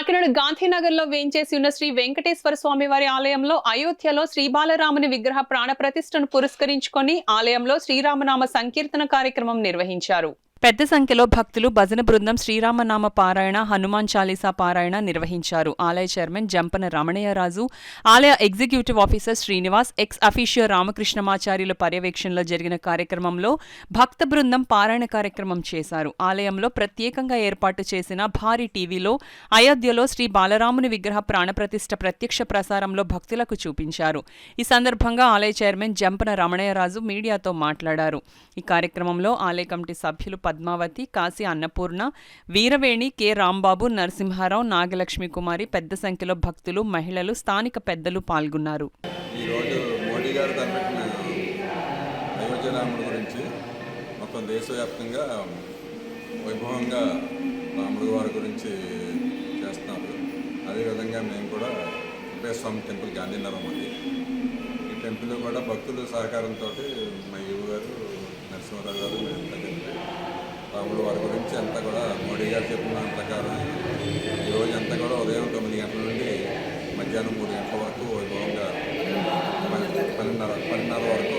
కాకినాడ గాంధీనగర్లో వేంచేసి ఉన్న శ్రీ వెంకటేశ్వర స్వామివారి ఆలయంలో అయోధ్యలో శ్రీ బాలరాముని విగ్రహ ప్రాణ ప్రతిష్టను పురస్కరించుకొని ఆలయంలో శ్రీరామనామ సంకీర్తన కార్యక్రమం నిర్వహించారు. పెద్ద సంఖ్యలో భక్తులు భజన బృందం శ్రీరామనామ పారాయణ, హనుమాన్ చాలీసా పారాయణ నిర్వహించారు. ఆలయ చైర్మన్ జంపన రమణయ్యరాజు, ఆలయ executive officer Srinivas, ex officio రామకృష్ణమాచార్యుల పర్యవేక్షణలో జరిగిన కార్యక్రమంలో భక్త బృందం పారాయణ కార్యక్రమం చేశారు. ఆలయంలో ప్రత్యేకంగా ఏర్పాటు చేసిన భారీ టీవీలో అయోధ్యలో శ్రీ బాలరాముని విగ్రహ ప్రాణప్రతిష్ఠ ప్రత్యక్ష ప్రసారంలో భక్తులకు చూపించారు. ఈ సందర్భంగా ఆలయ చైర్మన్ జంపన రమణయ్యరాజు మీడియాతో మాట్లాడారు. ఈ కార్యక్రమంలో ఆలయ కమిటీ సభ్యులు పద్మావతి, కాశీ అన్నపూర్ణ, వీరవేణి, కె రాంబాబు, నరసింహారావు, నాగలక్ష్మి కుమారి, పెద్ద సంఖ్యలో భక్తులు, మహిళలు, స్థానిక పెద్దలు పాల్గొన్నారు. ఈరోజు మోడీ గారు తలపెట్టిన అయోధ్య రాముడి గురించి మొత్తం దేశవ్యాప్తంగా వైభవంగా రాముడి వారి గురించి చేస్తున్నారు. అదేవిధంగా మేము కూడా వెంకటేశ్వర స్వామి టెంపుల్ గాంధీనగరం ఉంది. ఈ టెంపుల్ కూడా భక్తుల సహకారంతో మా యువ గారు నరసింహారావు గారు రాముడు వారి గురించి అంతా కూడా మోడీ గారు చెప్పిన ప్రకారం ఈరోజు అంతా కూడా ఉదయం 9 గంటల నుండి మధ్యాహ్నం 3 గంటల వరకు వైభవంగా 12:30 వరకు